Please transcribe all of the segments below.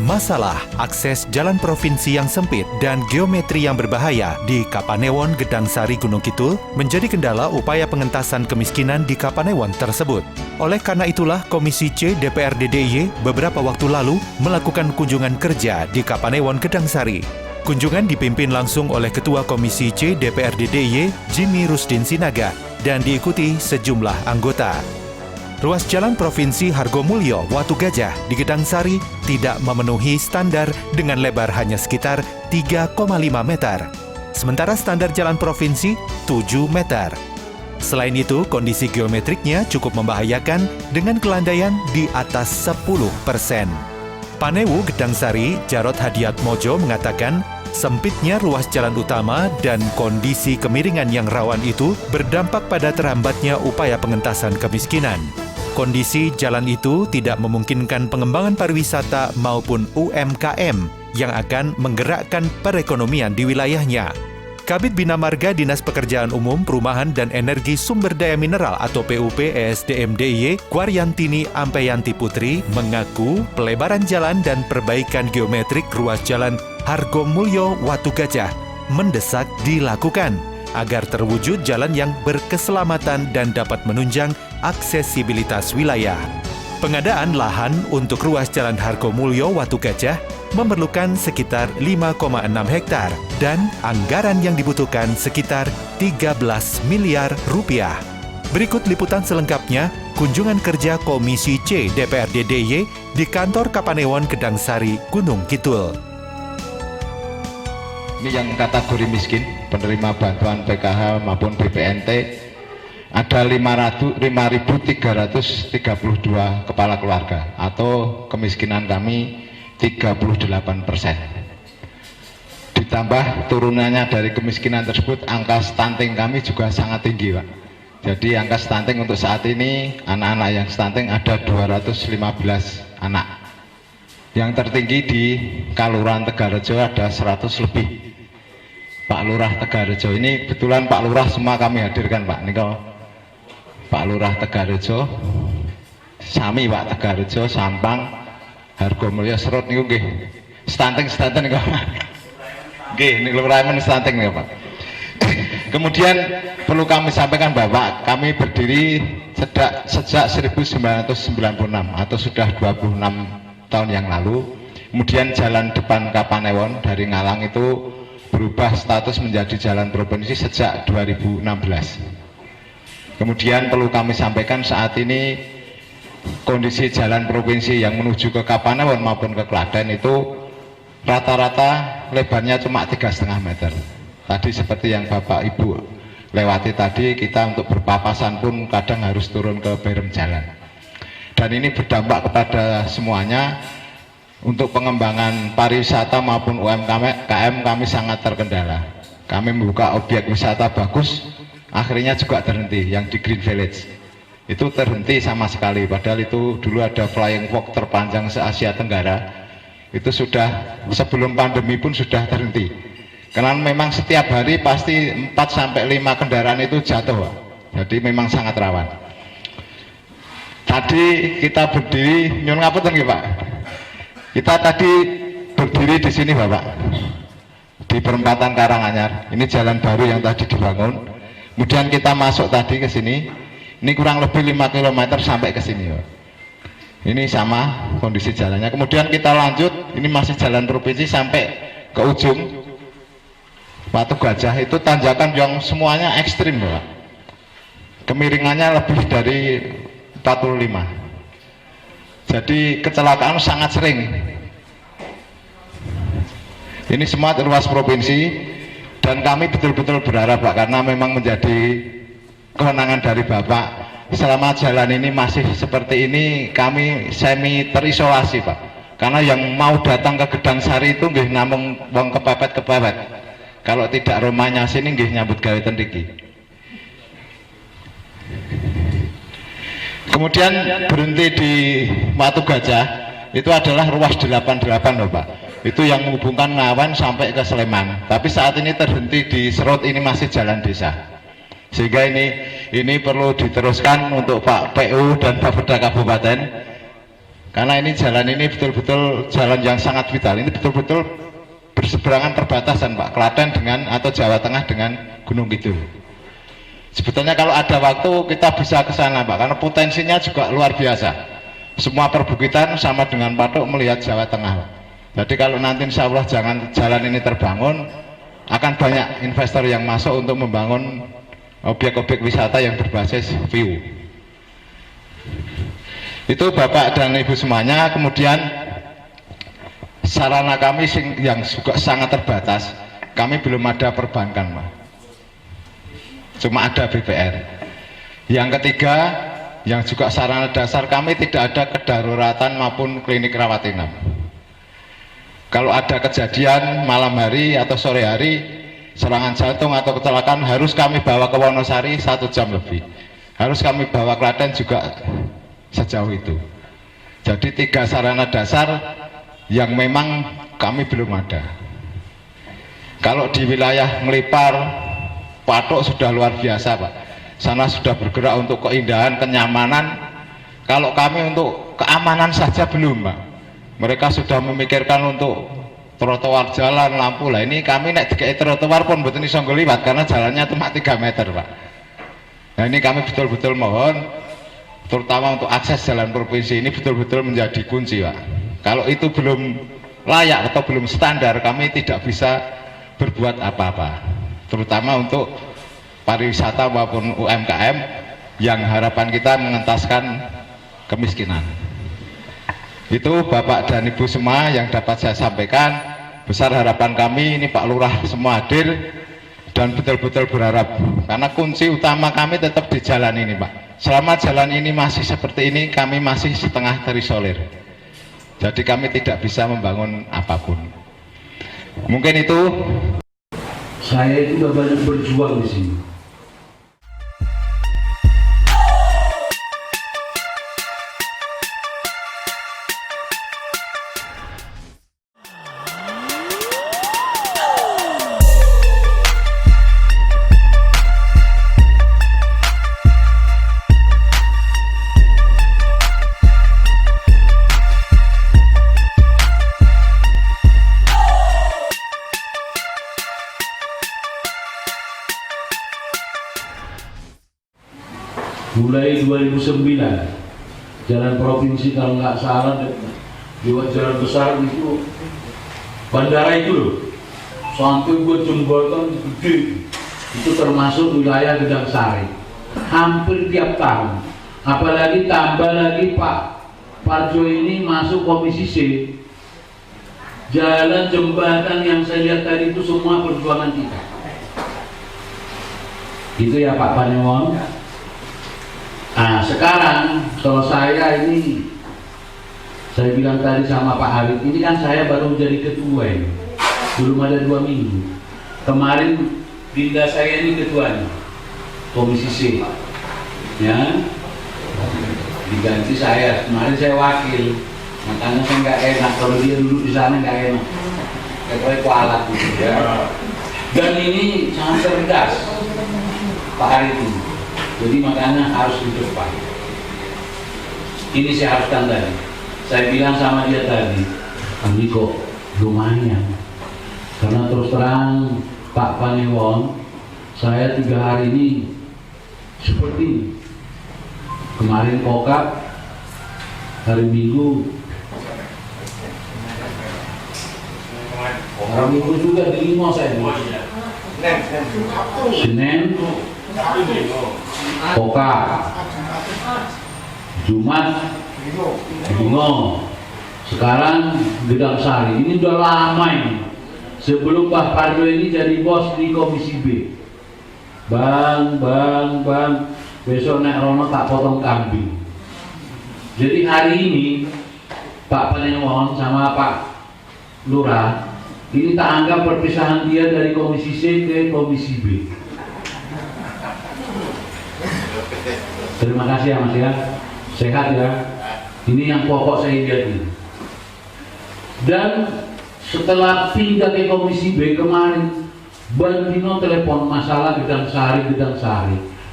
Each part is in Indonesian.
Masalah akses jalan provinsi yang sempit dan geometri yang berbahaya di Kapanewon, Gedangsari, Gunung Kidul menjadi kendala upaya pengentasan kemiskinan di Kapanewon tersebut. Oleh karena itulah, Komisi C DPRD DIY beberapa waktu lalu melakukan kunjungan kerja di Kapanewon, Gedangsari. Kunjungan dipimpin langsung oleh Ketua Komisi C DPRD DIY, Jimmy Rusdin Sinaga, dan diikuti sejumlah anggota. Ruas jalan Provinsi Hargomulyo Watu Gajah di Gedangsari tidak memenuhi standar dengan lebar hanya sekitar 3,5 meter. Sementara standar jalan provinsi 7 meter. Selain itu, kondisi geometriknya cukup membahayakan dengan kelandaian di atas 10%. Panewu Gedangsari, Jarod Hadiat Mojo mengatakan, sempitnya ruas jalan utama dan kondisi kemiringan yang rawan itu berdampak pada terhambatnya upaya pengentasan kemiskinan. Kondisi jalan itu tidak memungkinkan pengembangan pariwisata maupun UMKM yang akan menggerakkan perekonomian di wilayahnya. Kabid Bina Marga Dinas Pekerjaan Umum, Perumahan dan Energi Sumber Daya Mineral atau PUP ESDM DIY, Kwaryantini Ampeyanti Putri mengaku pelebaran jalan dan perbaikan geometrik ruas jalan Hargomulyo Watu Gajah mendesak dilakukan agar terwujud jalan yang berkeselamatan dan dapat menunjang aksesibilitas wilayah. Pengadaan lahan untuk ruas jalan Hargomulyo Watu Gajah memerlukan sekitar 5,6 hektar dan anggaran yang dibutuhkan sekitar 13 miliar rupiah. Berikut liputan selengkapnya kunjungan kerja Komisi C DPRD DIY di kantor Kapanewon Gedangsari, Gunung Kidul. Ini yang kategori miskin, penerima bantuan PKH maupun BPNT, ada 5.332 kepala keluarga atau kemiskinan kami 38%. Ditambah turunannya dari kemiskinan tersebut, angka stunting kami juga sangat tinggi, Pak. Jadi angka stunting untuk saat ini, anak-anak yang stunting ada 215 anak. Yang tertinggi di Kelurahan Tegarejo ada 100 lebih. Pak Lurah Tegarejo ini kebetulan Pak Lurah semua kami hadirkan, Pak. Niko Pak Lurah Tegarejo, Sami Pak Tegarejo, Sampang, Hargomulyo Serut niku nggih. Stunting niku. Nggih, niku lurahan stunting niku, Pak. Kemudian perlu kami sampaikan Bapak, kami berdiri sejak 1996 atau sudah 26 tahun yang lalu. Kemudian jalan depan Kapanewon dari Ngalang itu berubah status menjadi jalan provinsi sejak 2016. Kemudian perlu kami sampaikan saat ini kondisi jalan provinsi yang menuju ke Kapanewon maupun ke Klaten itu rata-rata lebarnya cuma 3,5 meter. Tadi seperti yang Bapak Ibu lewati tadi, kita untuk berpapasan pun kadang harus turun ke berem jalan. Dan ini berdampak kepada semuanya. Untuk pengembangan pariwisata maupun UMKM kami sangat terkendala. Kami membuka objek wisata bagus, akhirnya juga terhenti. Yang di Green Village itu terhenti sama sekali, padahal itu dulu ada flying fox terpanjang se-Asia Tenggara. Itu sudah sebelum pandemi pun sudah terhenti, karena memang setiap hari pasti 4-5 kendaraan itu jatuh, Pak. Jadi memang sangat rawan. Tadi kita berdiri, nyun ngapunten nggih, Pak. Kita tadi berdiri di sini, Bapak, di perempatan Karanganyar. Ini jalan baru yang tadi dibangun. Kemudian kita masuk tadi ke sini. Ini kurang lebih 5 km sampai ke sini, Pak. Ini sama kondisi jalannya. Kemudian kita lanjut, ini masih jalan provinsi sampai ke ujung Watu Gajah. Itu tanjakan yang semuanya ekstrim, Bapak. Kemiringannya lebih dari 45. Jadi kecelakaan sangat sering. Ini semua ruas provinsi dan kami betul-betul berharap, Pak, karena memang menjadi kewenangan dari Bapak. Selama jalan ini masih seperti ini, kami semi terisolasi, Pak. Karena yang mau datang ke Gedangsari itu nggih namung wong kepepet. Kalau tidak rumahnya sini nggih nyambut gawe ten mriki. Kemudian berhenti di Watu Gajah, itu adalah ruas 88, loh, Pak. Itu yang menghubungkan Ngawen sampai ke Sleman. Tapi saat ini terhenti di Serut, ini masih jalan desa. Sehingga ini perlu diteruskan untuk Pak PU dan Bapeda Kabupaten. Karena ini jalan ini betul-betul jalan yang sangat vital. Ini betul-betul berseberangan perbatasan Pak, Klaten dengan atau Jawa Tengah dengan Gunung Kidul. Sebetulnya kalau ada waktu kita bisa ke sana Pak, karena potensinya juga luar biasa. Semua perbukitan sama dengan Patok melihat Jawa Tengah Pak. Jadi kalau nanti insya Allah jalan ini terbangun, akan banyak investor yang masuk untuk membangun objek-objek wisata yang berbasis view. Itu Bapak dan Ibu semuanya. Kemudian sarana kami yang juga sangat terbatas, kami belum ada perbankan Pak, cuma ada BPR. Yang ketiga, yang juga sarana dasar kami tidak ada kedaruratan maupun klinik rawat inap. Kalau ada kejadian malam hari atau sore hari, serangan jantung atau kecelakaan, harus kami bawa ke Wonosari 1 jam lebih, harus kami bawa Klaten juga sejauh itu. Jadi 3 sarana dasar yang memang kami belum ada. Kalau di wilayah Ngelipar, Patok sudah luar biasa Pak, sana sudah bergerak untuk keindahan, kenyamanan. Kalau kami untuk keamanan saja belum Pak, mereka sudah memikirkan untuk trotoar jalan, lampu lah. Ini kami naik dikai trotoar pun betul iso liwat karena jalannya cuma 3 meter Pak. Nah ini kami betul-betul mohon, terutama untuk akses jalan provinsi ini betul-betul menjadi kunci Pak. Kalau itu belum layak atau belum standar, kami tidak bisa berbuat apa-apa, terutama untuk pariwisata maupun UMKM yang harapan kita mengentaskan kemiskinan. Itu Bapak dan Ibu semua yang dapat saya sampaikan. Besar harapan kami ini Pak Lurah semua hadir, dan betul-betul berharap, karena kunci utama kami tetap di jalan ini Pak. Selama jalan ini masih seperti ini, kami masih setengah terisolir. Jadi kami tidak bisa membangun apapun. Mungkin itu. Saya itu udah banyak berjuang di sini. Mulai 2009 jalan provinsi kalau nggak salah lewat jalan besar itu bandara itu loh, sampai buat jembatan gede itu termasuk wilayah Gedang Sari hampir tiap tahun. Apalagi tambah lagi Pak Parjo ini masuk komisi C, jalan jembatan yang saya lihat tadi itu semua perjuangan kita. Gitu ya Pak Panewon. Nah sekarang kalau saya ini, saya bilang tadi sama Pak Harif, ini kan saya baru jadi ketua ini, belum ada 2 minggu. Kemarin Dinda saya ini ketuanya, komisi C, ya, diganti saya. Kemarin saya wakil, makanya saya nggak enak kalau dia duduk di sana, nggak enak, kayak kualat gitu ya. Dan ini sangat cerdas Pak Harif ini. Jadi makanya harus di depan. Ini saya harus tandai. Saya bilang sama dia tadi, ini kok lumayan. Karena terus terang Pak Panewon, saya 3 hari ini seperti ini. Kemarin kokap, hari Minggu, hari Minggu juga di Limo saya. Senin, Koka, Jumat, Bingung, sekarang Gedang Sari. Ini udah lama ini. Sebelum Pak Parjo ini jadi bos di komisi B. Bang, besok naik Rono tak potong kambing. Jadi hari ini Pak Panewon sama Pak Lurah ini tak anggap perpisahan dia dari komisi C ke komisi B. Terima kasih ya Mas ya, sehat ya. Ini yang pokok saya lihat ini. Dan setelah pindah ke komisi B kemarin, Bandino telepon masalah Gedang Sari,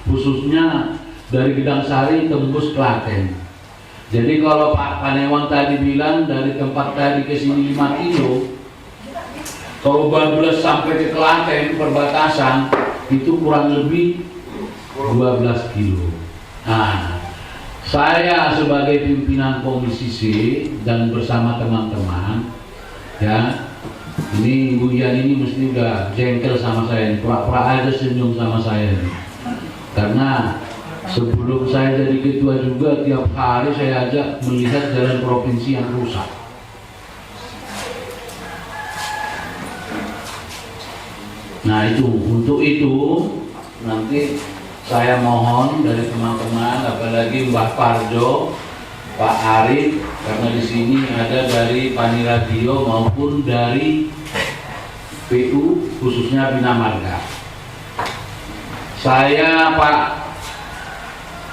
khususnya dari Gedang Sari tembus Klaten. Jadi kalau Pak Panewan tadi bilang dari tempat tadi ke sini 5 kilo, kalau bablas sampai ke Klaten perbatasan itu kurang lebih 12 kilo. Nah, saya sebagai pimpinan Komisi C dan bersama teman-teman, ya, ini Bu Ian ini mesti udah jengkel sama saya, pura-pura aja senyum sama saya nih. Karena sebelum saya jadi ketua juga tiap hari saya ajak melihat jalan provinsi yang rusak. Nah untuk itu nanti saya mohon dari teman-teman, apalagi Mbak Parjo, Pak Arif, karena di sini ada dari Pani Radio maupun dari PU khususnya Bina Marga. Saya Pak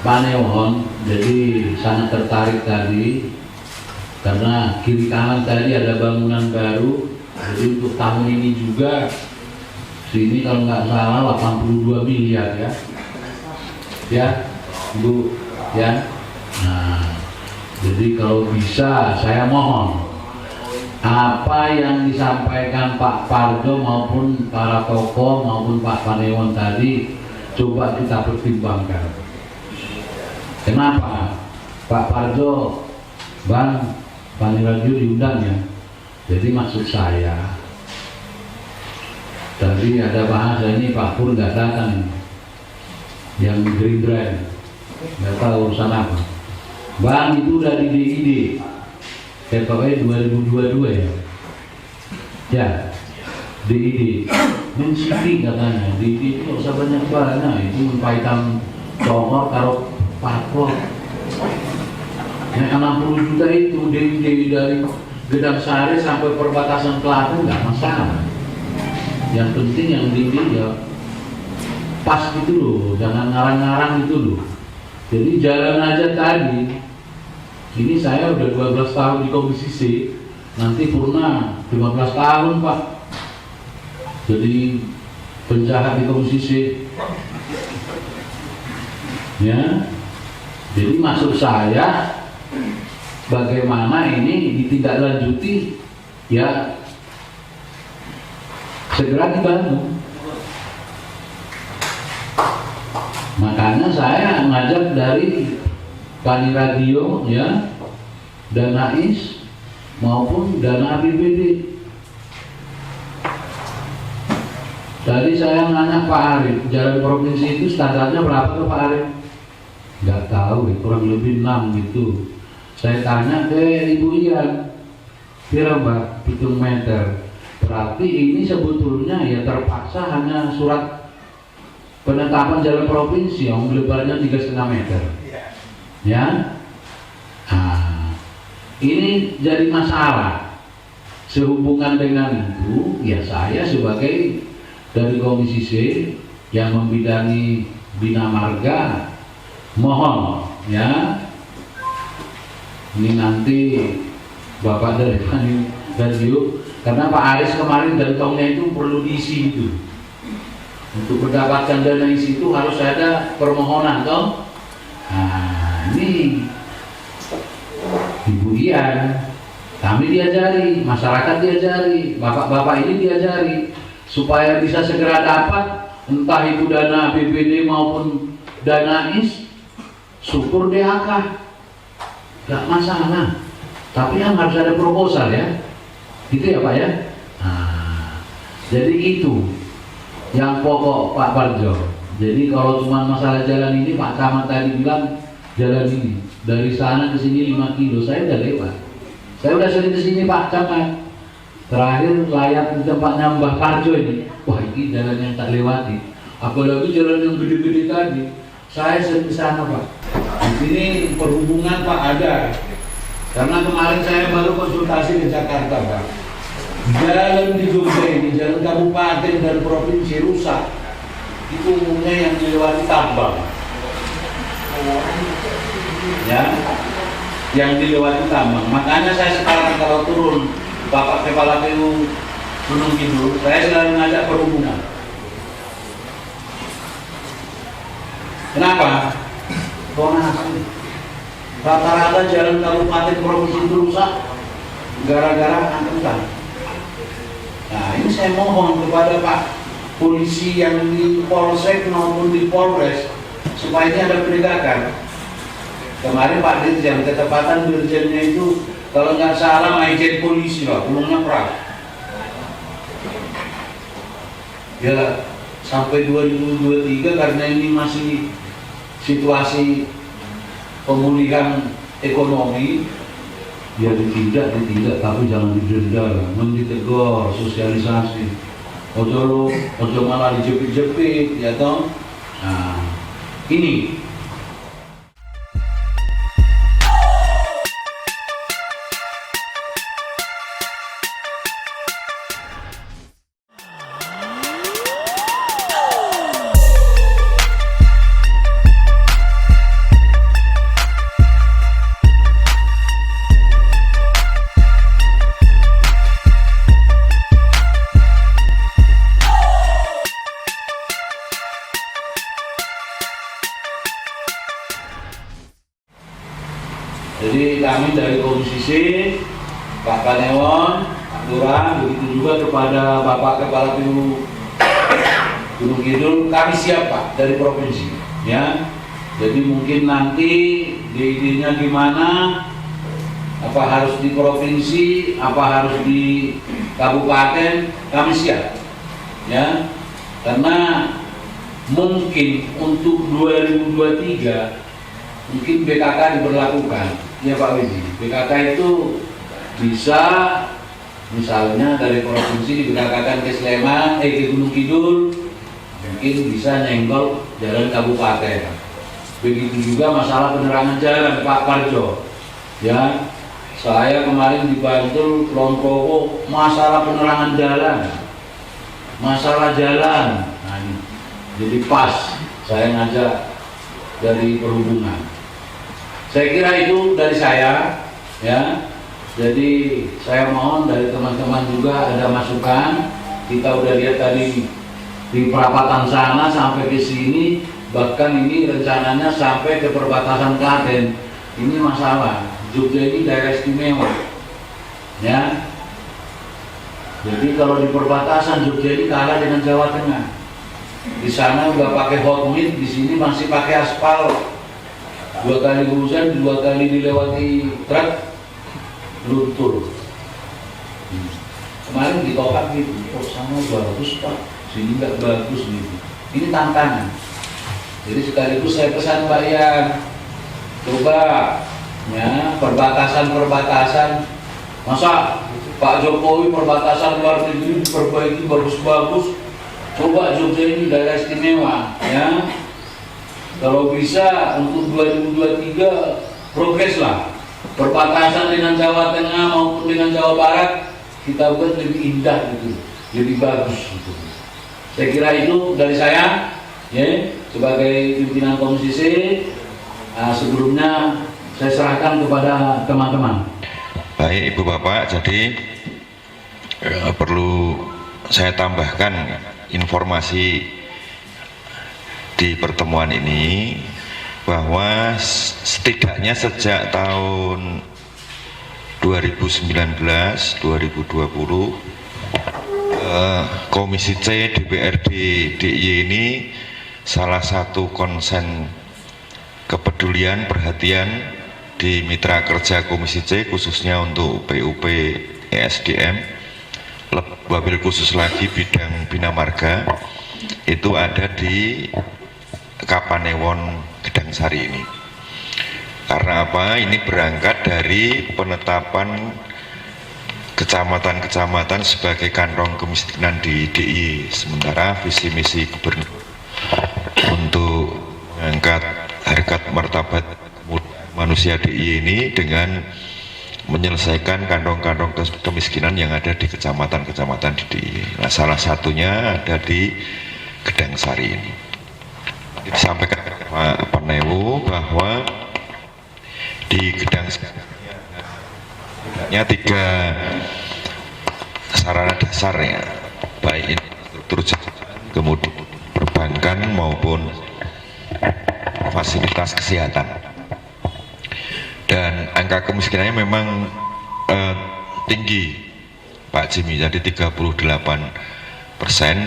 Panewan jadi sangat tertarik tadi karena kiri kanan tadi ada bangunan baru. Jadi untuk tahun ini juga sini kalau nggak salah 82 miliar ya Bu ya. Nah jadi kalau bisa saya mohon apa yang disampaikan Pak Parjo maupun para tokoh maupun Pak Panewan tadi coba kita pertimbangkan. Kenapa? Pak Parjo, Bang, Pani Radio diundang ya. Jadi maksud saya, tadi ada bahasa ini Pak Pur nggak datang ini, yang Gerindra, nggak tahu urusan apa. Bang itu udah di DID, PKW 2022 ya. Ya, DID, mensipi katanya, DID itu nggak usah banyak-banyak, itu paitan congor taruh parpol. Yang 60 juta itu DID dari Gedang Sari sampai perbatasan Klaten nggak masalah. Yang penting yang DID ya pas gitu loh, jangan ngarang-ngarang gitu loh. Jadi jalan aja tadi. Ini saya udah 12 tahun di Komisi C, nanti Purna 15 tahun Pak. Jadi penjahat di Komisi C. Ya. Jadi maksud saya bagaimana ini ditindaklanjuti ya segera dibangun. Makanya saya ngajak dari Pani Radio ya, dana IS maupun dana APBD. Tadi saya nanya Pak Arif, jalan provinsi itu standarnya berapa tuh Pak Arif? Nggak tahu, kurang lebih 6 gitu. Saya tanya ke Ibu Ian, kira Mbak, hitung meter. Berarti ini sebetulnya ya terpaksa hanya surat penetapan jalan provinsi yang lebarnya 3,5 meter. Ya, nah, ini jadi masalah. Sehubungan dengan itu, ya saya sebagai dari Komisi C yang membidangi Bina Marga, mohon ya, ini nanti Bapak dari Pani Radio, karena Pak Aris kemarin gantongnya itu perlu diisi itu. Untuk mendapatkan dana isi itu harus ada permohonan toh. Nah, ini Ibu Ian, kami diajari, masyarakat diajari, bapak-bapak ini diajari supaya bisa segera dapat entah itu dana APBD maupun dana IS, syukur DHK, gak masalah. Tapi yang harus ada proposal ya, gitu ya Pak ya. Nah, jadi itu yang pokok Pak Parjo. Jadi kalau cuma masalah jalan ini, Pak Camat tadi bilang jalan ini dari sana ke sini 5 kilo, saya udah lewat. Saya udah sering ke sini Pak Camat. Terakhir layak di tempatnya Mbah Parjo ini. Wah ini jalan yang tak lewati. Apalagi jalan yang gede-gede tadi. Saya sering ke sana Pak. Di sini perhubungan Pak ada. Karena kemarin saya baru konsultasi ke Jakarta Pak. Jalan di Jogja ini, jalan kabupaten dan provinsi rusak. Itu umumnya yang dilewati tambang. Ya, yang dilewati tambang. Makanya saya sekarang kalau turun Bapak Kepala PU Gunung Kidul, saya selalu ngajak perhubungan. Kenapa? Donasi. Rata-rata masa jalan kabupaten provinsi itu rusak gara-gara angkutan. Nah, ini saya mohon kepada Pak polisi yang di Polsek maupun di Polres supaya ini ada penegakan. Kemarin Pak Dirjen, ketepatan dirjennya itu kalau nggak salah majen polisi lah, umumnya perang. Ya sampai 2023 karena ini masih situasi pemulihan ekonomi, ya ditindak tapi jangan didenda, ditegur, sosialisasi. Ojo malah dijepit-jepit, ya toh. Nah, ini jadi kami dari Komisi C, Pak Panewon, Pak Lurah, begitu juga kepada Bapak Kepala BU Gunung Kidul, kami siap Pak dari provinsi, ya. Jadi mungkin nanti ide-idenya gimana, apa harus di provinsi, apa harus di kabupaten, kami siap, ya. Karena mungkin untuk 2023 mungkin BKK diberlakukan. Ya Pak Widi, BKK itu bisa misalnya dari provinsi diberangkatkan ke Sleman, ke Gunung Kidul, mungkin bisa nyenggol jalan kabupaten. Begitu juga masalah penerangan jalan Pak Parjo. Ya, saya kemarin di Bantul, Lompopo, masalah penerangan jalan, masalah jalan. Nah, ini. Jadi pas saya ngajak dari perhubungan. Saya kira itu dari saya, ya. Jadi saya mohon dari teman-teman juga ada masukan. Kita udah lihat tadi di perapatan sana sampai ke sini, bahkan ini rencananya sampai ke perbatasan Klaten. Ini masalah. Jogja ini daerah istimewa, ya. Jadi kalau di perbatasan Jogja ini kalah dengan Jawa Tengah. Di sana udah pakai hot mix, di sini masih pakai aspal. 2 kali hujan, 2 kali dilewati truk, luntur. Kemarin ditolak gitu, oh sana bagus Pak, sini nggak bagus gitu. Ini tantangan. Jadi sekaligus saya pesan Pak Yan, coba ya perbatasan, masa Pak Jokowi perbatasan luar negeri diperbaiki bagus-bagus, coba Jogja ini daerah istimewa, ya. Kalau bisa untuk 2023 progres lah. Perbatasan dengan Jawa Tengah maupun dengan Jawa Barat kita buat lebih indah gitu, lebih bagus gitu. Saya kira itu dari saya, ya, sebagai pimpinan Komisi C. Sebelumnya saya serahkan kepada teman-teman. Baik Ibu Bapak, jadi perlu saya tambahkan informasi di pertemuan ini bahwa setidaknya sejak tahun 2019-2020 Komisi C DPRD DIY ini salah satu konsen kepedulian perhatian di mitra kerja Komisi C khususnya untuk PUP ESDM, wabil khusus lagi bidang Bina Marga itu ada di Kapanewon Gedangsari ini. Karena apa? Ini berangkat dari penetapan kecamatan-kecamatan sebagai kantong kemiskinan di DIY. Sementara visi misi gubernur untuk mengangkat harkat martabat manusia DIY ini dengan menyelesaikan kantong-kantong kemiskinan yang ada di kecamatan-kecamatan di DIY. Nah, salah satunya ada di Gedangsari ini. Disampaikan Pak Panewu bahwa di Gedangsari ada 3 sarana dasar ya, baik infrastruktur jalan, kemudian perbankan maupun fasilitas kesehatan. Dan angka kemiskinannya memang tinggi Pak Jimmy, jadi 38%,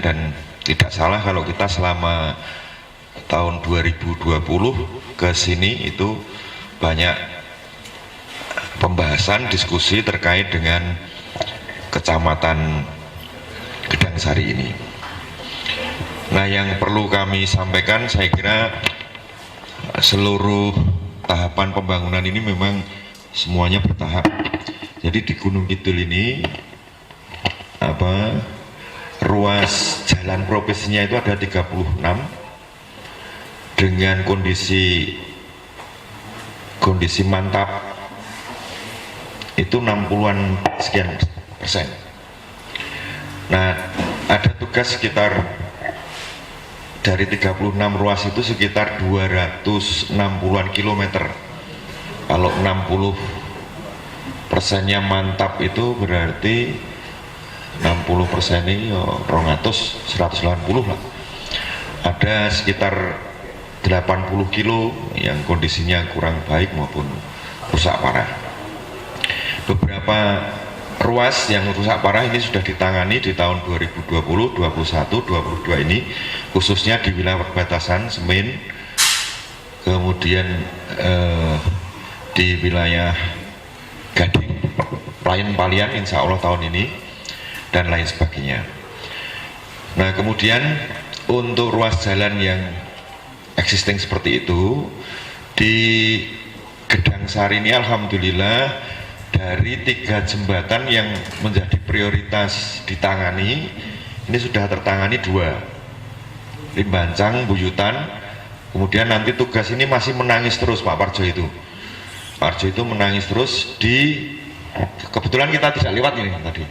dan tidak salah kalau kita selama tahun 2020 ke sini itu banyak pembahasan diskusi terkait dengan Kecamatan Gedangsari ini. Nah, yang perlu kami sampaikan, saya kira seluruh tahapan pembangunan ini memang semuanya bertahap. Jadi di Gunung Kidul ini ruas jalan profesinya itu ada 36 dengan kondisi mantap itu 60-an sekian persen. Nah, ada tugas sekitar dari 36 ruas itu sekitar 260-an kilometer. Kalau 60%-nya mantap itu berarti 60% ini 180 lah. Ada sekitar 80 kilo yang kondisinya kurang baik maupun rusak parah. Beberapa ruas yang rusak parah ini sudah ditangani di tahun 2020, 21, 22 ini, khususnya di wilayah perbatasan Semin, kemudian di wilayah Gading, Palian insya Allah tahun ini, dan lain sebagainya. Nah, kemudian untuk ruas jalan yang existing seperti itu di Gedangsari ini alhamdulillah dari 3 jembatan yang menjadi prioritas ditangani ini sudah tertangani 2, Limbancang, Buyutan. Kemudian nanti tugas ini masih menangis terus Pak Parjo itu. Parjo itu menangis terus di, kebetulan kita tidak lewat ini tadi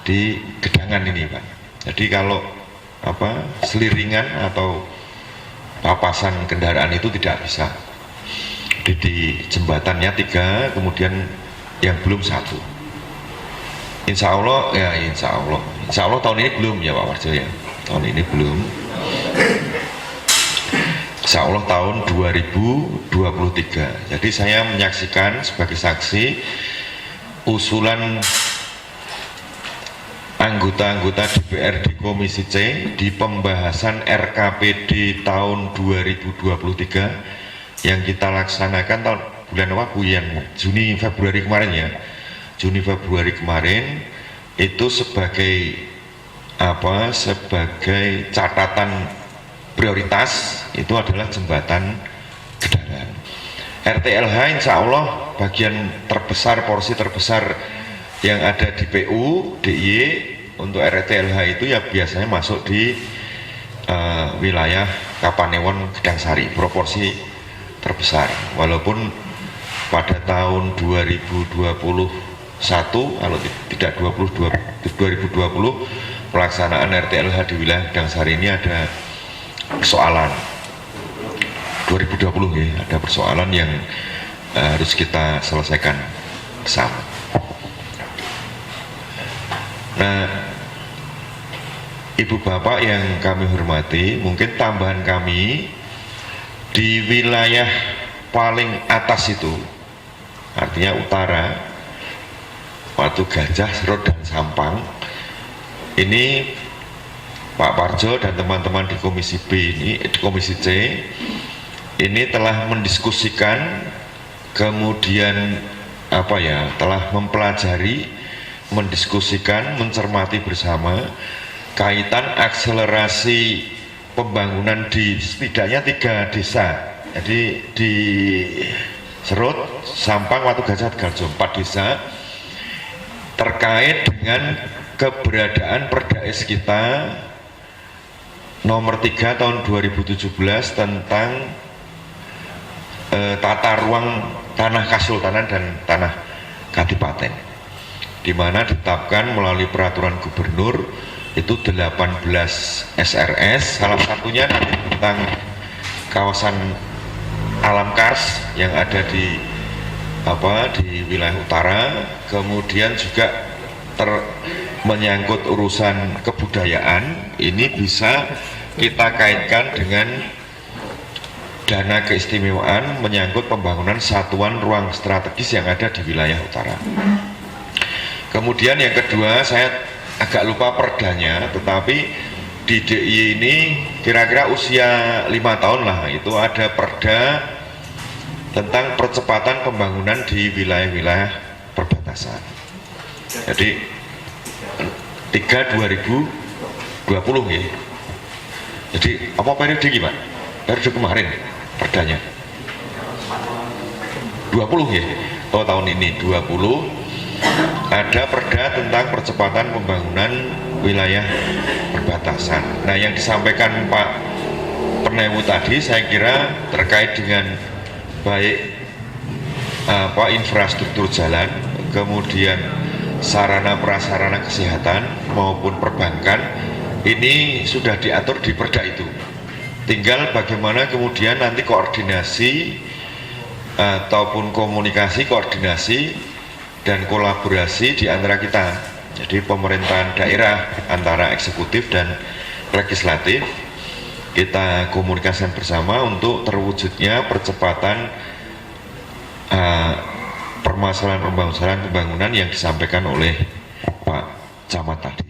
di Gedangan ini Pak. Jadi kalau seliringan atau papasan kendaraan itu tidak bisa. Di jembatannya 3, kemudian yang belum 1. Insya Allah tahun ini belum ya Pak Warjo ya. Tahun ini belum. Insya Allah tahun 2023. Jadi saya menyaksikan sebagai saksi usulan anggota-anggota DPR di Komisi C di pembahasan RKPD tahun 2023 yang kita laksanakan tahun bulan Juni Februari kemarin ya. Juni Februari kemarin itu sebagai sebagai catatan prioritas itu adalah jembatan Gedangan. RTLH insya Allah bagian terbesar, porsi terbesar yang ada di PU, DIY untuk RTLH itu ya biasanya masuk di wilayah Kapanewon Gedangsari, proporsi terbesar. Walaupun pada tahun 2021 kalau tidak 2020 pelaksanaan RTLH di wilayah Gedangsari ini ada persoalan 2020 ya, ada persoalan yang harus kita selesaikan bersama. Nah, Ibu Bapak yang kami hormati, mungkin tambahan kami di wilayah paling atas itu, artinya utara, Watu Gajah, Serut dan Sampang, ini Pak Parjo dan teman-teman di Komisi B ini, di Komisi C ini telah mendiskusikan, kemudian telah mempelajari, mendiskusikan, mencermati bersama kaitan akselerasi pembangunan di setidaknya 3 desa. Jadi di Serut, Sampang, Watu Gajah, Tegaljo, 4 desa terkait dengan keberadaan Perda-S kita nomor 3 tahun 2017 tentang tata ruang tanah kasultanan dan tanah kadipaten, di mana ditetapkan melalui peraturan gubernur itu 18 SRS, salah satunya nanti tentang kawasan alam kars yang ada di wilayah utara, kemudian juga menyangkut urusan kebudayaan, ini bisa kita kaitkan dengan dana keistimewaan menyangkut pembangunan satuan ruang strategis yang ada di wilayah utara. Kemudian yang kedua, saya agak lupa perdanya, tetapi di DIY ini kira-kira usia 5 tahun lah, itu ada perda tentang percepatan pembangunan di wilayah-wilayah perbatasan. Jadi 3/2020 ya. Jadi apa periode gimana? Periode kemarin perdanya 20 ya. Oh, tahun ini 20 ada perda tentang percepatan pembangunan wilayah perbatasan. Nah, yang disampaikan Pak Penewu tadi saya kira terkait dengan baik infrastruktur jalan, kemudian sarana prasarana kesehatan maupun perbankan, ini sudah diatur di perda itu. Tinggal bagaimana kemudian nanti koordinasi ataupun koordinasi dan kolaborasi di antara kita. Jadi pemerintahan daerah antara eksekutif dan legislatif, kita komunikasikan bersama untuk terwujudnya percepatan permasalahan pembangunan yang disampaikan oleh Pak Camat tadi.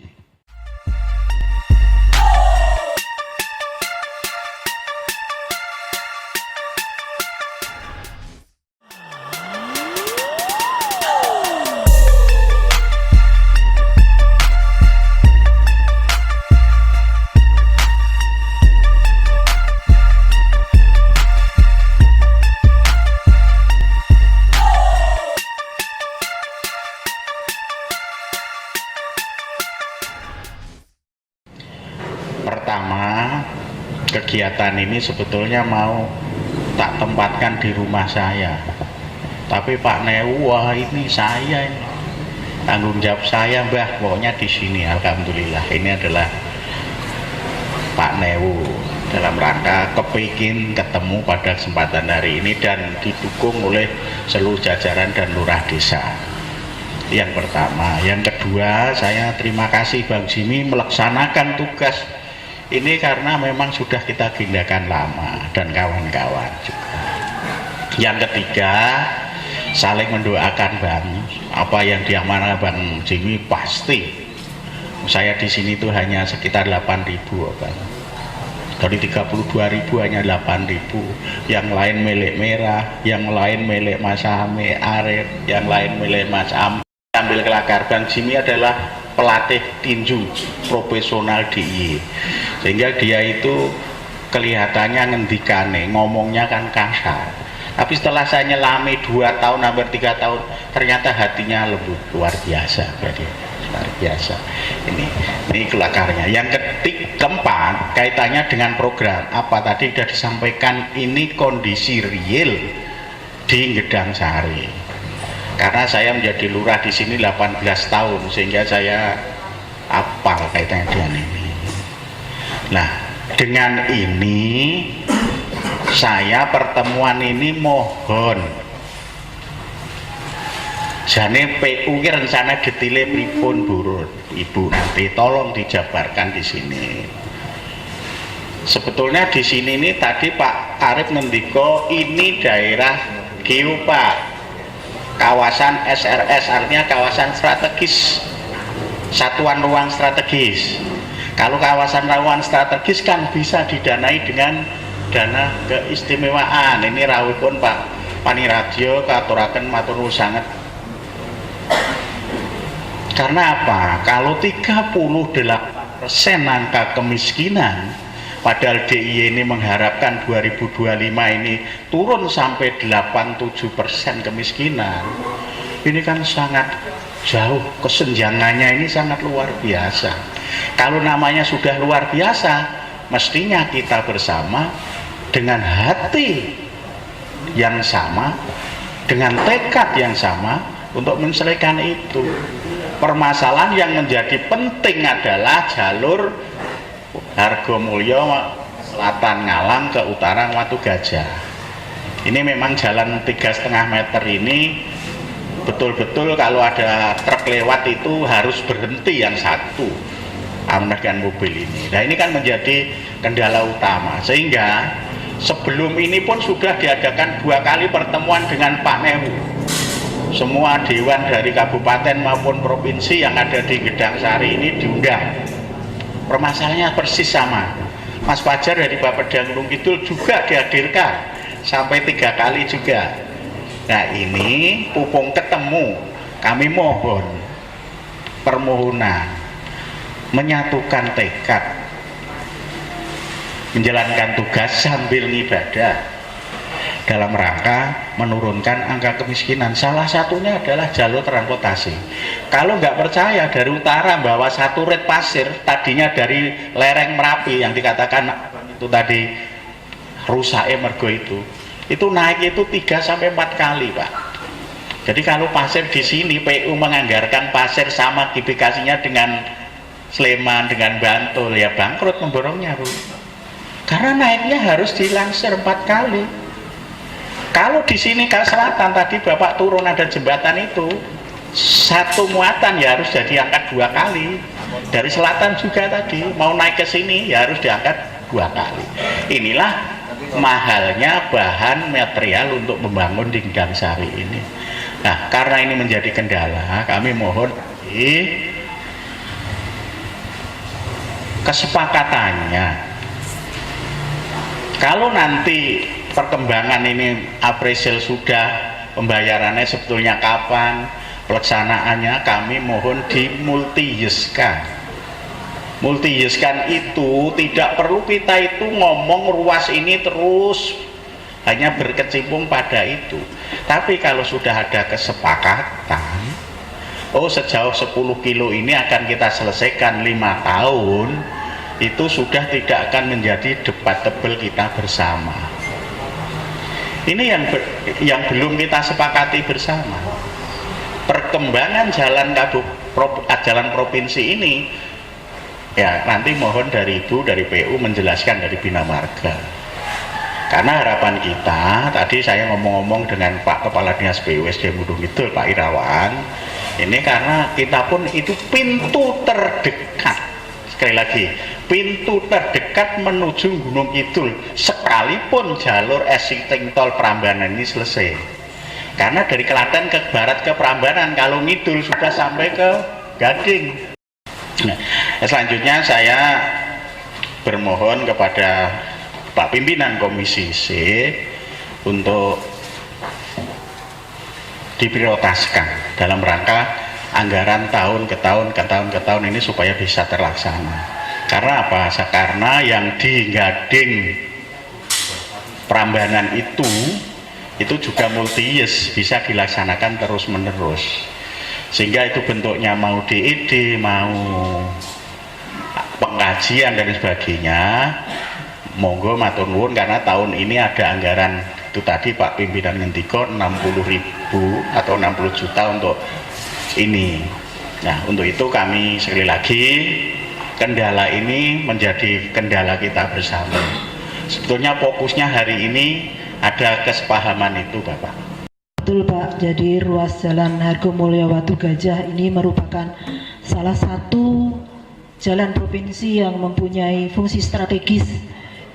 Pertama, kegiatan ini sebetulnya mau tak tempatkan di rumah saya, tapi Pak Newu, wah ini saya ini tanggung jawab saya, Mbah, pokoknya di sini. Alhamdulillah, ini adalah Pak Newu dalam rangka kepingin ketemu pada kesempatan hari ini dan didukung oleh seluruh jajaran dan lurah desa. Yang pertama. Yang kedua, saya terima kasih Bang Jimmy melaksanakan tugas ini karena memang sudah kita agendakan lama dan kawan-kawan juga. Yang ketiga, saling mendoakan Bang. Apa yang diamanahkan Bang Jimmy pasti. Saya di sini itu hanya sekitar 8.000 Bang. Dari 32.000 hanya 8.000. Yang lain milik Merah, yang lain milik Mas Ame Arif, yang lain milik Mas Am. Ambil kelakar, Bang Jimmy adalah pelatih tinju profesional DIY, sehingga dia itu kelihatannya ngendikane, ngomongnya kan kasar, tapi setelah saya nyelami 2 tahun hampir 3 tahun, ternyata hatinya lembut, luar biasa. Berarti luar biasa. Ini kelakarnya. Yang keempat, kaitannya dengan program apa tadi sudah disampaikan, ini kondisi real di Gedang Sari. Karena saya menjadi lurah di sini 18 tahun, sehingga saya apal kaitannya dengan ini. Nah, dengan ini saya pertemuan ini mohon jane PU ki rencana getile pripun burut, Ibu, nanti tolong dijabarkan di sini. Sebetulnya di sini ini tadi Pak Arif ngendiko ini daerah Geopark, kawasan SRS, artinya kawasan strategis, satuan ruang strategis. Kalau kawasan ruang strategis kan bisa didanai dengan dana keistimewaan. Ini rawuhipun Pak Paniradio katuraken matur nuwun sanget. Karena apa? Kalau 38% angka kemiskinan, padahal DIY ini mengharapkan 2025 ini turun sampai 87% kemiskinan. Ini kan sangat jauh, kesenjangannya ini sangat luar biasa. Kalau namanya sudah luar biasa, mestinya kita bersama dengan hati yang sama, dengan tekad yang sama untuk menyelesaikan itu. Permasalahan yang menjadi penting adalah jalur Hargomulyo selatan Ngalang ke utara Watu Gajah. Ini memang jalan 3,5 meter ini betul-betul kalau ada truk lewat itu harus berhenti yang satu mengendakan mobil ini. Nah, ini kan menjadi kendala utama, sehingga Sebelum ini pun sudah diadakan 2 kali pertemuan dengan Pak Newu. Semua dewan dari kabupaten maupun provinsi yang ada di Gedang Sari ini diundang. Permasalahannya persis sama. Mas Fajar dari Bapeda Gunung Kidul juga dihadirkan sampai 3 kali juga. Nah ini pupung ketemu, kami mohon permohonan menyatukan tekad menjalankan tugas sambil ngibadah dalam rangka menurunkan angka kemiskinan. Salah satunya adalah jalur transportasi. Kalau nggak percaya, dari utara bawa 1 red pasir, tadinya dari lereng Merapi yang dikatakan itu tadi rusak mergo itu naik itu 3-4 kali, Pak. Jadi kalau pasir di sini PU menganggarkan pasir sama dibikasinya dengan Sleman, dengan Bantul, ya bangkrut memborongnya, Bu. Karena naiknya harus dilansir 4 kali. Kalau di sini ke selatan tadi Bapak turun ada jembatan itu 1 muatan ya harus jadi angkat 2 kali. Dari selatan juga tadi mau naik ke sini ya harus diangkat 2 kali. Inilah mahalnya bahan material untuk membangun di Gedang Sari ini. Nah, karena ini menjadi kendala, kami mohon kesepakatannya. Kalau nanti perkembangan ini April sudah, pembayarannya sebetulnya kapan, pelaksanaannya kami mohon dimultiyeskan. Multiyeskan itu tidak perlu kita itu ngomong ruas ini terus hanya berkecimpung pada itu. Tapi kalau sudah ada kesepakatan, oh sejauh 10 kilo ini akan kita selesaikan 5 tahun, itu sudah tidak akan menjadi debatable kita bersama. Ini yang belum kita sepakati bersama. Perkembangan jalan provinsi ini ya nanti mohon dari Ibu dari PU menjelaskan dari Bina Marga. Karena harapan kita tadi saya ngomong-ngomong dengan Pak Kepala Dinas BUSD Gunung Kidul Pak Irawan, ini karena kita pun itu pintu terdekat, sekali lagi pintu terdekat menuju Gunung Kidul sekalipun jalur existing tol Prambanan ini selesai. Karena dari Klaten ke barat ke Prambanan kalau ngidul sudah sampai ke Gading. Nah, selanjutnya saya bermohon kepada Pak Pimpinan Komisi C untuk diprioritaskan dalam rangka anggaran tahun ke tahun ini supaya bisa terlaksana. Karena apa? Karena yang di Gading Prambanan itu juga multi-years, bisa dilaksanakan terus menerus. Sehingga itu bentuknya mau DED, mau pengkajian dan sebagainya, monggo matur nuwun karena tahun ini ada anggaran itu tadi Pak Pimpinan ngendika 60.000 atau 60 juta untuk ini. Nah, untuk itu kami sekali lagi kendala ini menjadi kendala kita bersama. Sebetulnya fokusnya hari ini ada kesepahaman itu, Bapak. Betul Pak, jadi ruas jalan Hargomulyo Watu Gajah ini merupakan salah satu jalan provinsi yang mempunyai fungsi strategis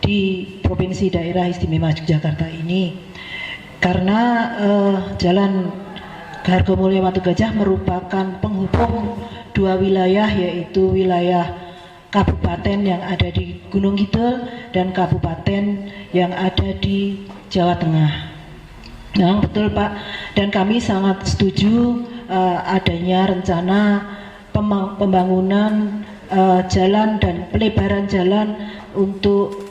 di Provinsi Daerah Istimewa Yogyakarta ini. Karena jalan Hargomulyo Watu Gajah merupakan penghubung 2 wilayah, yaitu wilayah kabupaten yang ada di Gunung Kidul dan kabupaten yang ada di Jawa Tengah. Nah, betul Pak, dan kami sangat setuju adanya rencana pembangunan jalan dan pelebaran jalan untuk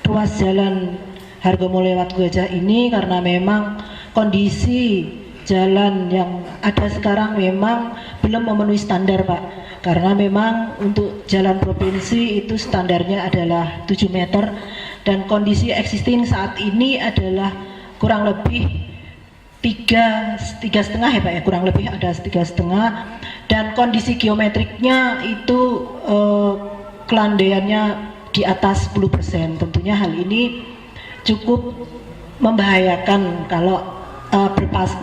ruas jalan Hargomulyo Watu Gajah ini, karena memang kondisi jalan yang ada sekarang memang belum memenuhi standar Pak, karena memang untuk jalan provinsi itu standarnya adalah 7 meter dan kondisi existing saat ini adalah kurang lebih 3,5 ya Pak ya, kurang lebih ada 3,5, dan kondisi geometriknya itu kelandaiannya di atas 10%. Tentunya hal ini cukup membahayakan kalau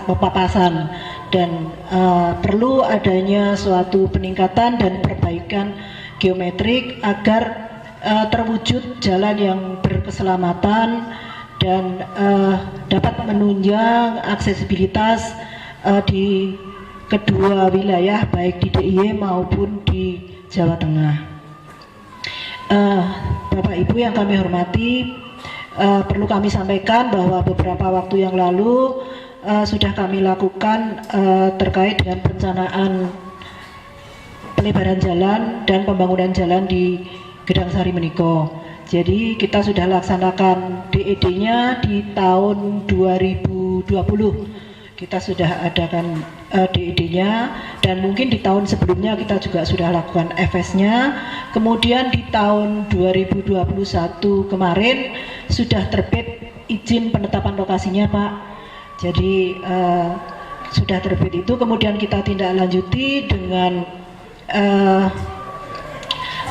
berpapasan, dan perlu adanya suatu peningkatan dan perbaikan geometrik agar terwujud terwujud jalan yang berkeselamatan dan dapat menunjang aksesibilitas di kedua wilayah, baik di DIY maupun di Jawa Tengah. Bapak Ibu yang kami hormati, perlu kami sampaikan bahwa beberapa waktu yang lalu sudah kami lakukan terkait dengan perencanaan pelebaran jalan dan pembangunan jalan di Gedang Sari Meniko. Jadi kita sudah laksanakan DED-nya di tahun 2020. Kita sudah adakan DED-nya, dan mungkin di tahun sebelumnya kita juga sudah lakukan FS-nya. Kemudian di tahun 2021 kemarin sudah terbit izin penetapan lokasinya, Pak. Jadi sudah terbit itu, kemudian kita tindak lanjuti dengan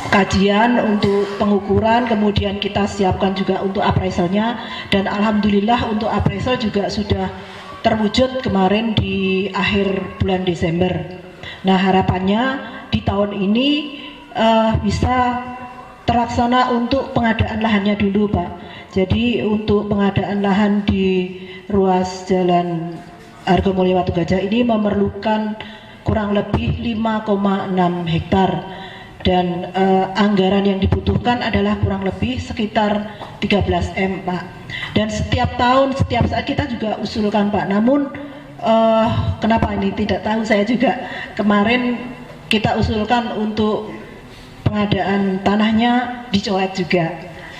kajian untuk pengukuran, kemudian kita siapkan juga untuk appraisalnya, dan alhamdulillah untuk appraisal juga sudah terwujud kemarin di akhir bulan Desember. Nah, harapannya di tahun ini bisa terlaksana untuk pengadaan lahannya dulu, Pak. Jadi untuk pengadaan lahan di ruas jalan Argomulyo Watu Gajah ini memerlukan kurang lebih 5,6 hektar, dan anggaran yang dibutuhkan adalah kurang lebih sekitar 13 M, Pak. Dan setiap tahun, setiap saat kita juga usulkan, Pak. Namun kenapa ini tidak tahu saya juga. Kemarin kita usulkan untuk pengadaan tanahnya dicoret juga.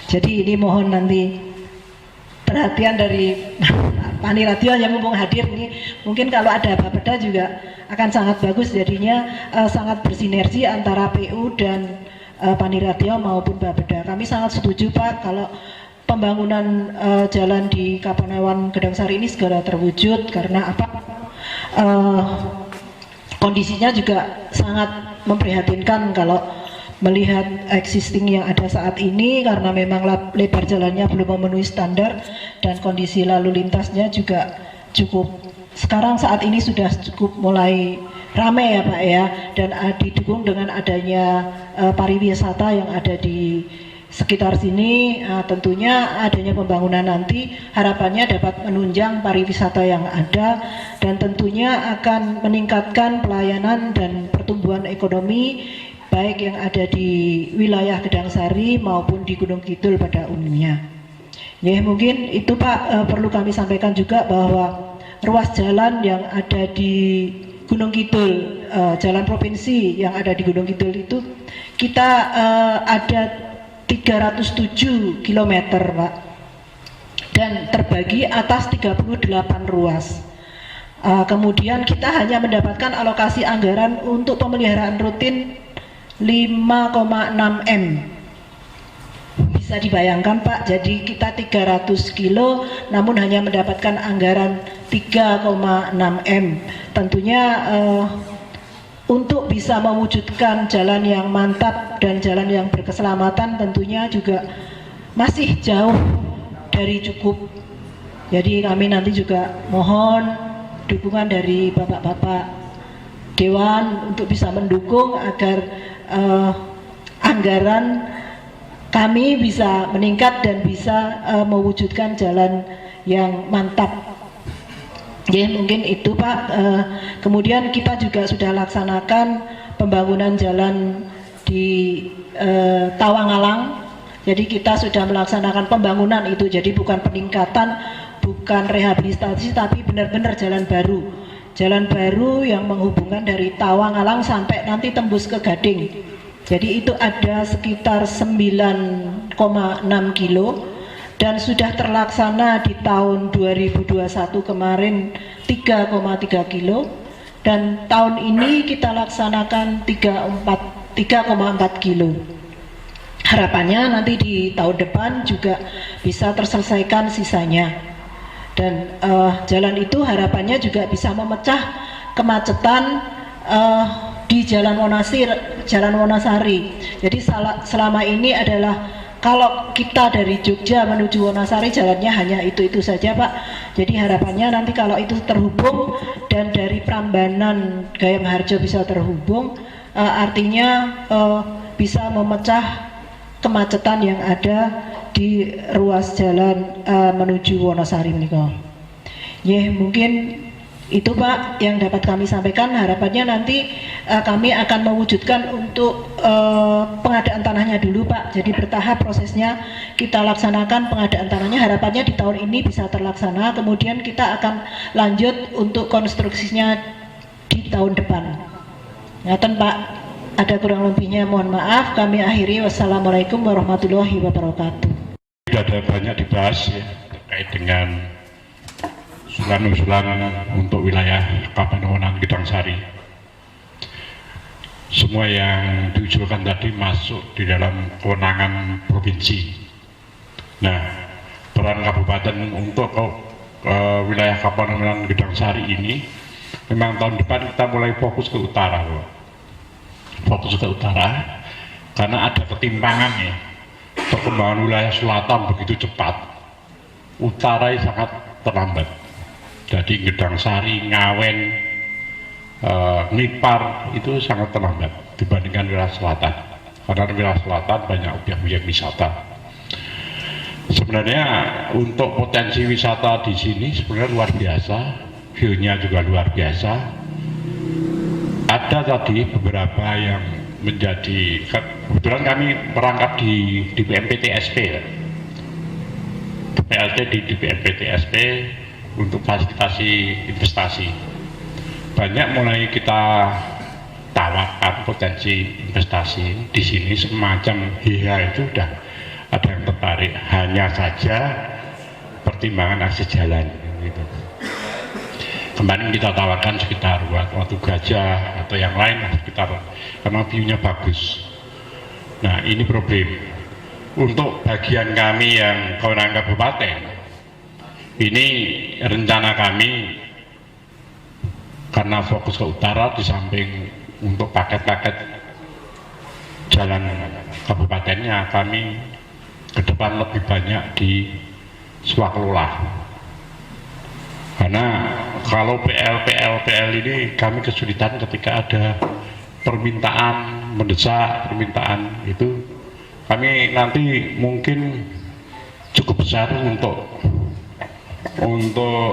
Jadi ini mohon nanti perhatian dari Pani Radio yang mumpung hadir ini. Mungkin kalau ada Bapeda juga akan sangat bagus, jadinya sangat bersinergi antara PU dan Pani Radio maupun Bapeda. Kami sangat setuju, Pak, kalau pembangunan jalan di Kapanewon Gedang Sari ini segera terwujud, karena apa? Kondisinya juga sangat memprihatinkan kalau melihat existing yang ada saat ini, karena memang lebar jalannya belum memenuhi standar dan kondisi lalu lintasnya juga cukup, sekarang saat ini sudah cukup mulai ramai ya, Pak ya, dan didukung dengan adanya pariwisata yang ada di sekitar sini. Tentunya adanya pembangunan nanti harapannya dapat menunjang pariwisata yang ada, dan tentunya akan meningkatkan pelayanan dan pertumbuhan ekonomi baik yang ada di wilayah Gedang Sari maupun di Gunung Kidul pada umumnya. Ya, mungkin itu, Pak, perlu kami sampaikan juga bahwa ruas jalan yang ada di Gunung Kidul, jalan provinsi yang ada di Gunung Kidul itu kita ada 307 km, Pak, dan terbagi atas 38 ruas. Kemudian kita hanya mendapatkan alokasi anggaran untuk pemeliharaan rutin 5,6 M. Bisa dibayangkan, Pak, jadi kita 300 kilo namun hanya mendapatkan anggaran 3,6 M. Tentunya untuk bisa mewujudkan jalan yang mantap dan jalan yang berkeselamatan tentunya juga masih jauh dari cukup. Jadi kami nanti juga mohon dukungan dari Bapak-Bapak Dewan untuk bisa mendukung agar anggaran kami bisa meningkat dan bisa mewujudkan jalan yang mantap. Ya, mungkin itu, Pak. Kemudian kita juga sudah laksanakan pembangunan jalan di Tawangalang. Jadi kita sudah melaksanakan pembangunan itu, jadi bukan peningkatan, bukan rehabilitasi, tapi benar-benar jalan baru. Jalan baru yang menghubungkan dari Tawangalang sampai nanti tembus ke Gading. Jadi itu ada sekitar 9,6 kilo dan sudah terlaksana di tahun 2021 kemarin 3,3 kilo, dan tahun ini kita laksanakan 3,4 kilo. Harapannya nanti di tahun depan juga bisa terselesaikan sisanya. Dan jalan itu harapannya juga bisa memecah kemacetan di Jalan Wonasari. Jadi selama ini adalah kalau kita dari Jogja menuju Wonasari jalannya hanya itu saja, Pak. Jadi harapannya nanti kalau itu terhubung dan dari Prambanan Gayam Harjo bisa terhubung, artinya bisa memecah kemacetan yang ada di ruas jalan menuju Wonosari menika. Mungkin itu Pak yang dapat kami sampaikan. Harapannya nanti kami akan mewujudkan untuk pengadaan tanahnya dulu Pak. Jadi bertahap prosesnya kita laksanakan pengadaan tanahnya. Harapannya di tahun ini bisa terlaksana. Kemudian kita akan lanjut untuk konstruksinya di tahun depan. Ngaten Pak, ada kurang lebihnya mohon maaf. Kami akhiri. Wassalamualaikum warahmatullahi wabarakatuh. Sudah ada banyak dibahas ya, terkait dengan usulan-usulan untuk wilayah Kapanewonan Gedangsari. Semua yang diusulkan tadi masuk di dalam kewenangan provinsi. Nah, peran kabupaten untuk wilayah Kapanewonan Gedangsari ini memang tahun depan kita mulai fokus ke utara, loh. Fokus ke utara karena ada ketimpangan ya. Perkembangan wilayah selatan begitu cepat, utara sangat terlambat. Jadi Gedangsari, Ngawen, Nipar itu sangat terlambat dibandingkan wilayah selatan. Karena wilayah selatan banyak objek-objek wisata. Sebenarnya untuk potensi wisata di sini sebenarnya luar biasa, view-nya juga luar biasa. Ada tadi beberapa yang menjadi, kebetulan kami merangkap di BMPTSP, PLT di BMPTSP untuk fasilitasi investasi. Banyak mulai kita tawarkan potensi investasi di sini semacam HIHA itu sudah ada yang tertarik, hanya saja pertimbangan akses jalan gitu. Kemarin kita tawarkan sekitar Watu Gajah atau yang lain sekitar, karena view-nya bagus. Nah ini problem untuk bagian kami yang kewenangan kabupaten. Ini rencana kami karena fokus ke utara, di samping untuk paket-paket jalan kabupatennya kami ke depan lebih banyak di swaklola. Karena kalau PL ini kami kesulitan ketika ada permintaan mendesak, permintaan itu kami nanti mungkin cukup besar untuk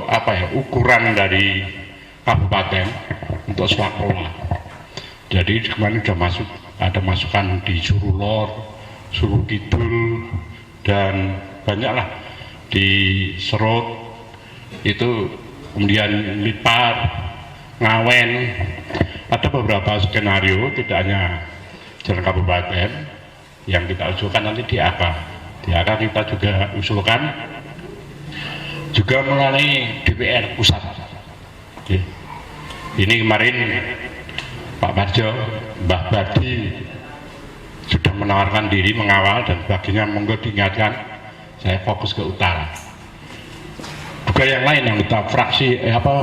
apa ya, ukuran dari kabupaten untuk swaklola. Jadi kemarin sudah masuk, ada masukan di Surulor, Suruh Kidul, dan banyaklah di Serut itu, kemudian Lipar, Ngawen. Ada beberapa skenario, tidak hanya jalan kabupaten yang kita usulkan nanti di AK. Di AK kita juga usulkan juga melalui DPR pusat. Oke. Ini kemarin Pak Parjo, Mbah Badi sudah menawarkan diri mengawal dan sebagainya, monggo diingatkan, saya fokus ke utara. Juga yang lain yang kita fraksi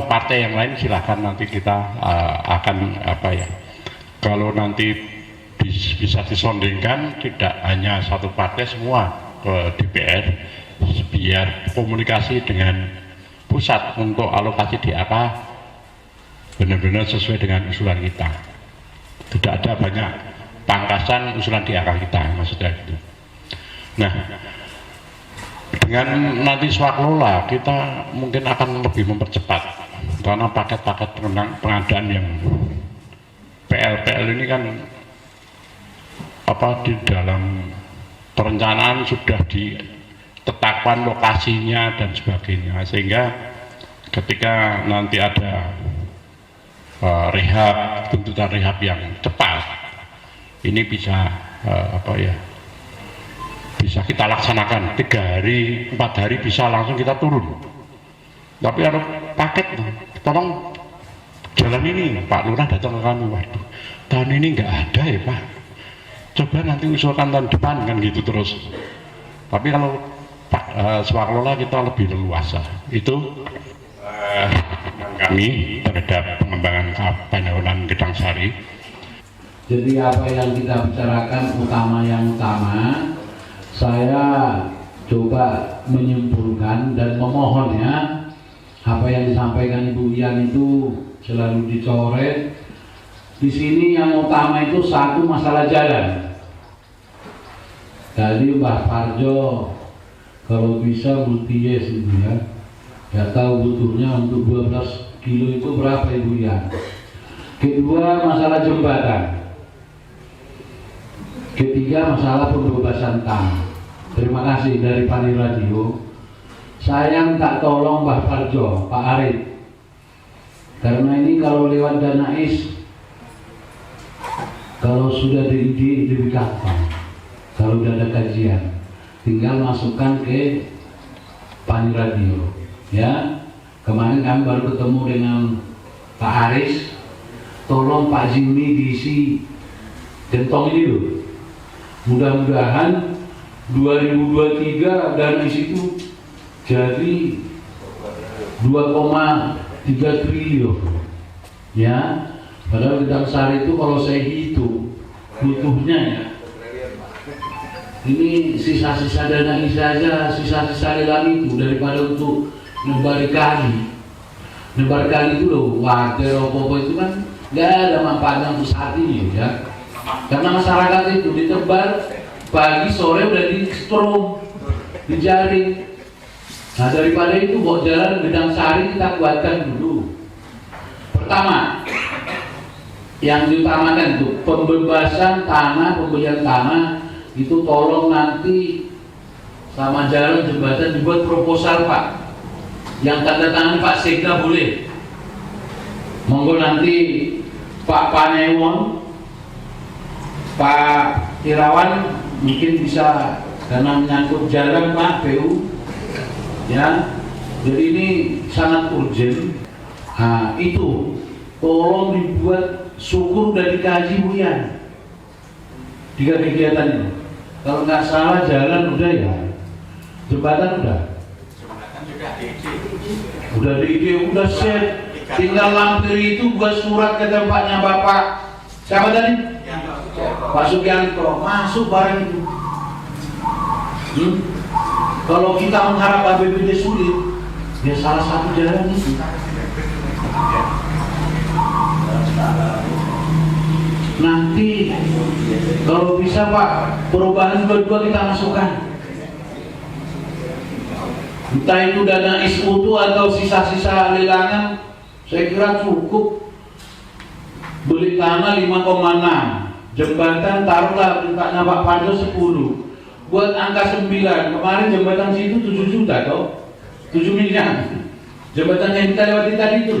partai yang lain silahkan, nanti kita akan kalau nanti bisa disondingkan tidak hanya satu partai, semua ke DPR, biar komunikasi dengan pusat untuk alokasi DAK benar-benar sesuai dengan usulan kita. Tidak ada banyak pangkasan usulan DAK kita, maksudnya itu. Nah, dengan nanti swaklola kita mungkin akan lebih mempercepat, karena paket-paket pengadaan yang PL ini kan di dalam perencanaan sudah ditetapkan lokasinya dan sebagainya, sehingga ketika nanti ada tuntutan rehab yang cepat, ini bisa bisa kita laksanakan 3 hari, 4 hari bisa langsung kita turun. Tapi ada paket, tolong jalan ini, Pak Lurah datang ke kami, waduh tahun ini nggak ada ya Pak, coba nanti usulkan tahun depan, kan gitu terus. Tapi kalau swaklola kita lebih leluasa. Itu kami terhadap pengembangan Kapanewonan Gedangsari. Jadi apa yang kita bicarakan yang utama, saya coba menyimpulkan dan memohon ya, apa yang disampaikan Ibu Ian itu selalu dicoret. Di sini yang utama itu satu, masalah jalan. Jadi Mbah Parjo kalau bisa multi-yes Ibu ya. Ya tahu butuhnya untuk 12 kilo itu berapa Ibu ya. Kedua, masalah jembatan. Ketiga, masalah pembebasan tanah. Terima kasih dari Pani Radio. Saya minta tolong Mbah Parjo, Pak Arif. Karena ini kalau lewat dana IS, kalau sudah diidi lebih gampang. Kalau sudah ada kajian, tinggal masukkan ke Pani Radio. Ya, kemarin kami baru ketemu dengan Pak Aris. Tolong Pak Jimmy diisi gentong ini loh. Mudah-mudahan 2023 dana IS itu jadi 2,3 triliun. Ya, padahal Gedang Sari itu kalau saya hitung butuhnya ya. Ini sisa-sisa dana IS saja, sisa-sisa lelang itu daripada untuk nebar kali itu loh, water apa-apa itu kan nggak ada manfaatnya untuk saat ini ya. Karena masyarakat itu ditebar pagi sore udah di strom, dijaring. Nah daripada itu buat jalan Gedang Sari kita kuatkan dulu. Pertama, yang diutamakan itu pembebasan tanah, pembelian tanah itu tolong nanti sama jalan jembatan dibuat proposal Pak. Yang tanda tangan Pak Sekda boleh. Monggo nanti Pak Panewon, Pak Irawan mungkin bisa karena menyangkut jalan Pak PU. Ya, jadi ini sangat urgent. Nah, itu tolong dibuat, syukur udah dikaji Bu ya. 3 kegiatan ini. Kalau nggak salah jalan udah ya, jembatan udah. Udah diide, udah set. Tinggal lampir itu buat surat ke tempatnya Bapak. Siapa tadi? Pak Sugianto. Masuk barang itu. Kalau kita mengharap APBD sulit, ya salah satu jalan itu. Nanti kalau bisa Pak, perubahan dua-dua kita masukkan. Entah itu dana ISUTU atau sisa-sisa lelangan, saya kira cukup. Beli tanah 5,6, jembatan taruhlah mintanya Pak Parjo 10, buat angka 9. Kemarin jembatan situ 7 juta toh, 7 miliar. Jembatan yang kita lewati tadi itu,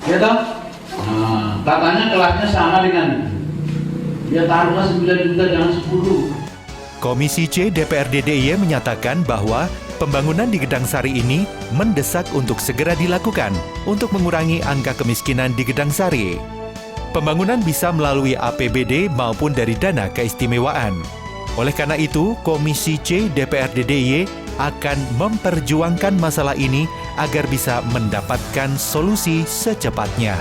ya toh? Nah, katanya kelasnya sama dengan, ya taruhlah 9 juta jangan 10. Komisi C DPRD DIY menyatakan bahwa pembangunan di Gedang Sari ini mendesak untuk segera dilakukan untuk mengurangi angka kemiskinan di Gedang Sari. Pembangunan bisa melalui APBD maupun dari dana keistimewaan. Oleh karena itu, Komisi C DPRD DIY akan memperjuangkan masalah ini agar bisa mendapatkan solusi secepatnya.